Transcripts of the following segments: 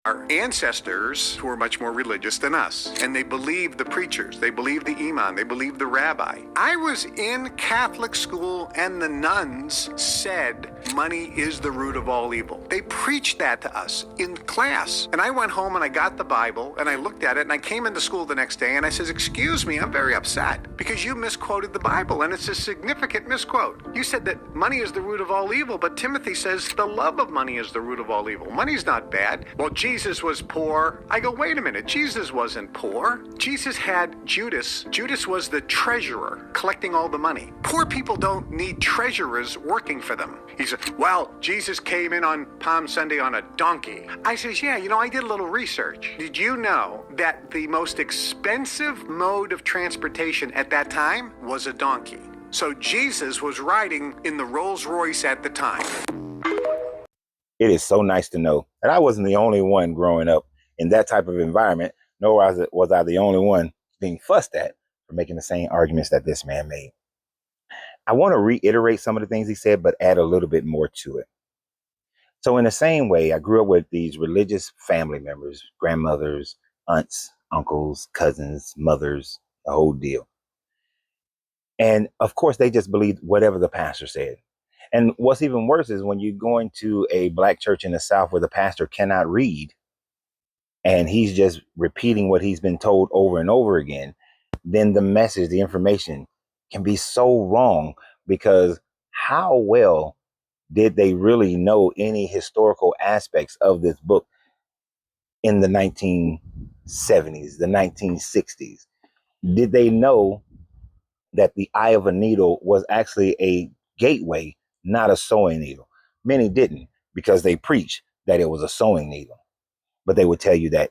Our ancestors were much more religious than us, and they believed the preachers, they believed the imam, they believed the rabbi. I was in Catholic school, and the nuns said money is the root of all evil. They preached that to us in class. And I went home and I got the Bible and I looked at it, and I came into school the next day and I says, "Excuse me, I'm very upset because you misquoted the Bible, and it's a significant misquote. You said that money is the root of all evil, but Timothy says the love of money is the root of all evil. Money's not bad. Well, Jesus was poor." I go, wait a minute, Jesus wasn't poor. Jesus had Judas. Judas was the treasurer collecting all the money. Poor people don't need treasurers working for them. He said, well, Jesus came in on Palm Sunday on a donkey. I says, yeah, I did a little research. Did you know that the most expensive mode of transportation at that time was a donkey? So Jesus was riding in the Rolls Royce at the time. It is so nice to know that I wasn't the only one growing up in that type of environment, nor was I the only one being fussed at for making the same arguments that this man made. I want to reiterate some of the things he said, but add a little bit more to it. So in the same way, I grew up with these religious family members, grandmothers, aunts, uncles, cousins, mothers, the whole deal. And of course, they just believed whatever the pastor said. And what's even worse is when you're going to a black church in the South where the pastor cannot read and he's just repeating what he's been told over and over again, then the message, the information can be so wrong, because how well did they really know any historical aspects of this book in the 1970s, the 1960s? Did they know that the eye of a needle was actually a gateway, not a sewing needle? Many didn't, because they preached that it was a sewing needle, but they would tell you that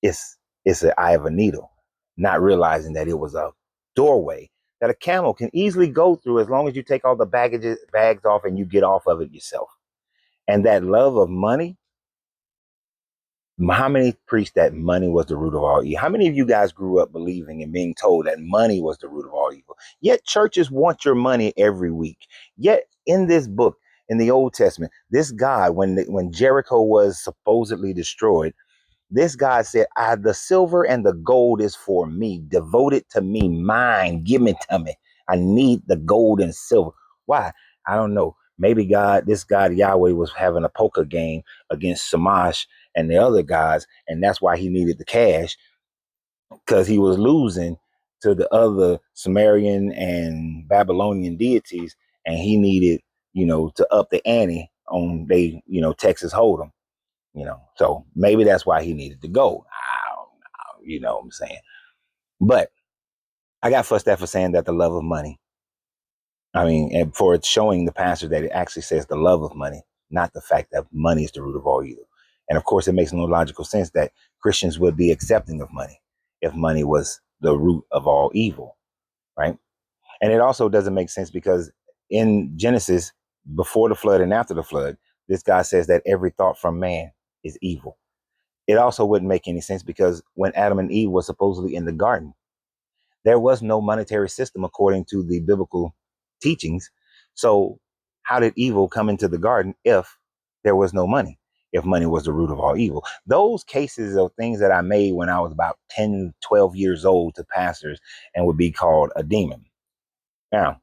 it's the eye of a needle, not realizing that it was a doorway that a camel can easily go through as long as you take all the bags off and you get off of it yourself. And that love of money, how many preached that money was the root of all evil? How many of you guys grew up believing and being told that money was the root of all evil? Yet churches want your money every week. Yet in this book, in the Old Testament, this God, when Jericho was supposedly destroyed, this God said, the silver and the gold is for me, devoted to me, mine, give it to me. I need the gold and silver. Why? I don't know. Maybe this God Yahweh was having a poker game against Shamash and the other gods, and that's why he needed the cash, because he was losing to the other Sumerian and Babylonian deities, and he needed, to up the ante on Texas Hold'em. So maybe that's why he needed to go. I don't know, you know what I'm saying? But I got fussed at for saying that the love of money. And for it showing the pastor that it actually says the love of money, not the fact that money is the root of all evil. And of course, it makes no logical sense that Christians would be accepting of money if money was the root of all evil, right? And it also doesn't make sense because in Genesis, before the flood and after the flood, this God says that every thought from man is evil. It also wouldn't make any sense because when Adam and Eve were supposedly in the garden, there was no monetary system according to the biblical teachings. So how did evil come into the garden if there was no money? If money was the root of all evil? Those cases of things that I made when I was about 10, 12 years old to pastors and would be called a demon. Now,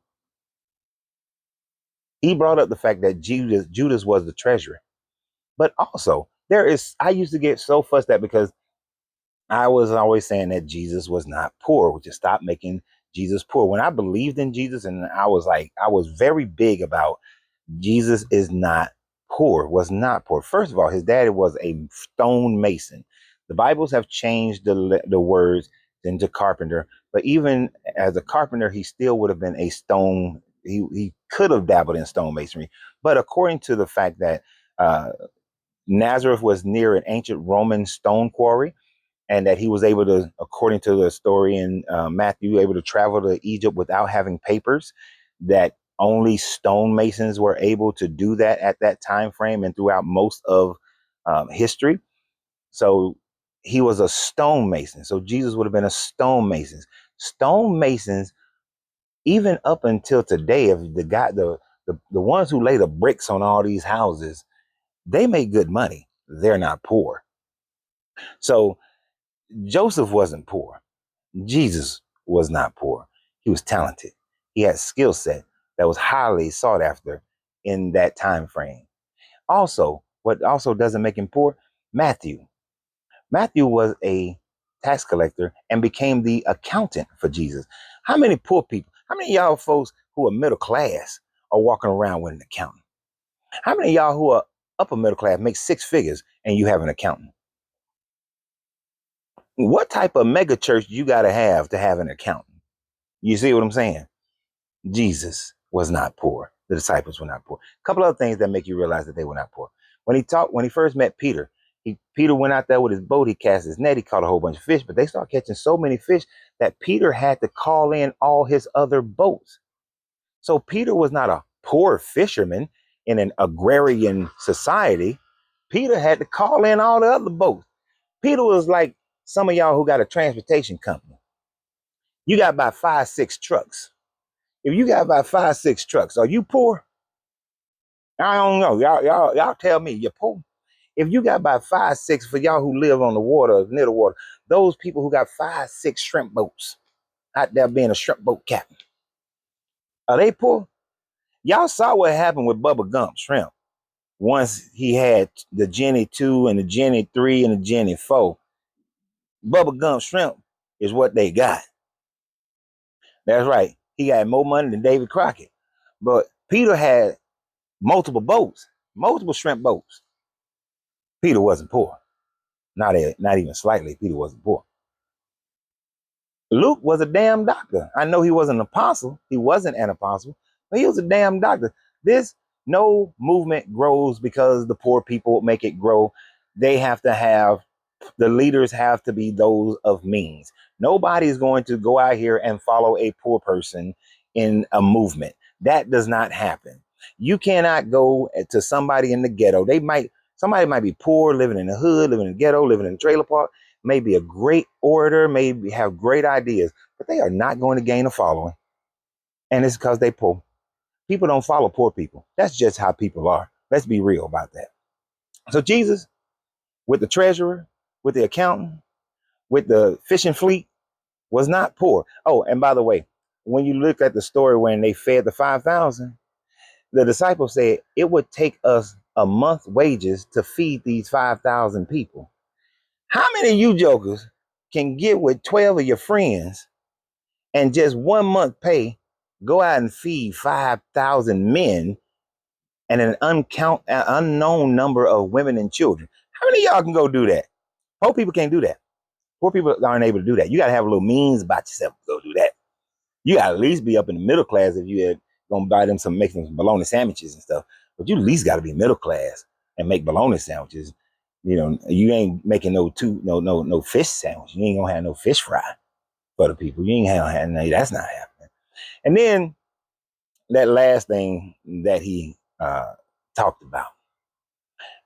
he brought up the fact that Judas was the treasurer. But also, I used to get so fussed at because I was always saying that Jesus was not poor. We just stop making Jesus poor. When I believed in Jesus, and I was very big about Jesus is not poor, was not poor. First of all, his daddy was a stone mason. The Bibles have changed the words into carpenter, but even as a carpenter, he still would have been a stone. He could have dabbled in stone masonry, but according to the fact that Nazareth was near an ancient Roman stone quarry, and that he was able to, according to the story in Matthew, able to travel to Egypt without having papers, that only stonemasons were able to do that at that time frame and throughout most of history. So he was a stonemason. So Jesus would have been a stonemason. Stonemasons, even up until today, if the ones who lay the bricks on all these houses, they make good money. They're not poor. So Joseph wasn't poor. Jesus was not poor. He was talented. He had skill set that was highly sought after in that time frame. Also, what also doesn't make him poor, Matthew. Matthew was a tax collector and became the accountant for Jesus. How many poor people, how many of y'all folks who are middle class are walking around with an accountant? How many of y'all who are upper middle class make six figures and you have an accountant? What type of mega church you got to have an accountant? You see what I'm saying? Jesus was not poor. The disciples were not poor. A couple other things that make you realize that they were not poor. When he first met Peter, Peter went out there with his boat. He cast his net. He caught a whole bunch of fish, but they started catching so many fish that Peter had to call in all his other boats. So Peter was not a poor fisherman in an agrarian society. Peter had to call in all the other boats. Peter was like some of y'all who got a transportation company. You got about 5, 6 trucks. If you got about 5, 6 trucks, are you poor? I don't know. Y'all tell me you're poor. If you got about 5, 6 for y'all who live on the water, near the water, those people who got 5, 6 shrimp boats out there being a shrimp boat captain, are they poor? Y'all saw what happened with Bubba Gump Shrimp. Once he had the Jenny 2 and the Jenny 3 and the Jenny 4, Bubba Gump Shrimp is what they got. That's right. He got more money than David Crockett. But Peter had multiple boats, multiple shrimp boats. Peter wasn't poor. Not even slightly. Peter wasn't poor. Luke was a damn doctor. I know he wasn't an apostle. He wasn't an apostle, but he was a damn doctor. This no movement grows because the poor people make it grow. They have to have the leaders have to be those of means. Nobody's going to go out here and follow a poor person in a movement. That does not happen. You cannot go to somebody in the ghetto. Somebody might be poor, living in the hood, living in the ghetto, living in a trailer park, may be a great orator, maybe have great ideas, but they are not going to gain a following. And it's because they poor. People don't follow poor people. That's just how people are. Let's be real about that. So Jesus, with the treasurer, with the accountant, with the fishing fleet, was not poor. Oh, and by the way, when you look at the story when they fed the 5,000, the disciples said it would take us a month's wages to feed these 5,000 people. How many of you jokers can get with 12 of your friends and just 1 month pay go out and feed 5,000 men and an unknown number of women and children? How many of y'all can go do that? Poor people can't do that. Poor people aren't able to do that. You got to have a little means about yourself to go do that. You got to at least be up in the middle class if you're going to buy them make them some bologna sandwiches and stuff. But you at least got to be middle class and make bologna sandwiches. You know, you ain't making no fish sandwich. You ain't gonna have no fish fry for the people. You ain't have no, that's not happening. And then that last thing that he talked about,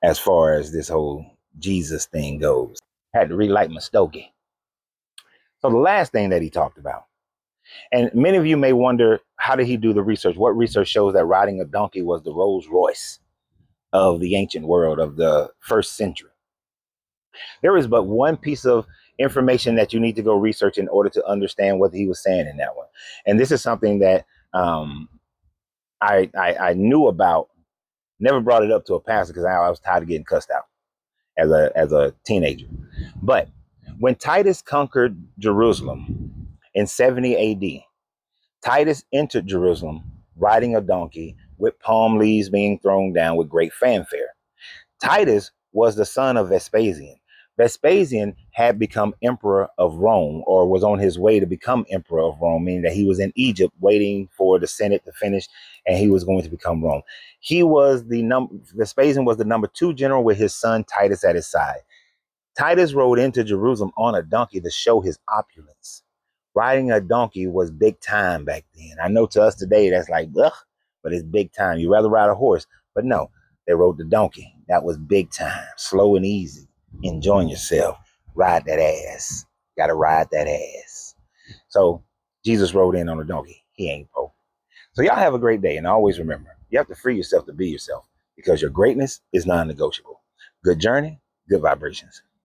as far as this whole Jesus thing goes, I had to relight my stogie. So the last thing that he talked about, and many of you may wonder, how did he do the research? What research shows that riding a donkey was the Rolls Royce of the ancient world of the first century? There is but one piece of information that you need to go research in order to understand what he was saying in that one. And this is something that I knew about, never brought it up to a pastor because I was tired of getting cussed out as a teenager. But when Titus conquered Jerusalem in 70 AD, Titus entered Jerusalem riding a donkey with palm leaves being thrown down with great fanfare. Titus was the son of Vespasian. Vespasian had become emperor of Rome, or was on his way to become emperor of Rome, meaning that he was in Egypt waiting for the Senate to finish, and he was going to become Rome. Vespasian was the number 2 general with his son Titus at his side. Titus rode into Jerusalem on a donkey to show his opulence. Riding a donkey was big time back then. I know to us today that's like, ugh, but it's big time. You'd rather ride a horse, but no, they rode the donkey. That was big time, slow and easy, enjoying yourself. Ride that ass. Gotta ride that ass. So Jesus rode in on a donkey. He ain't poor. So y'all have a great day, and always remember, you have to free yourself to be yourself because your greatness is non-negotiable. Good journey, good vibrations.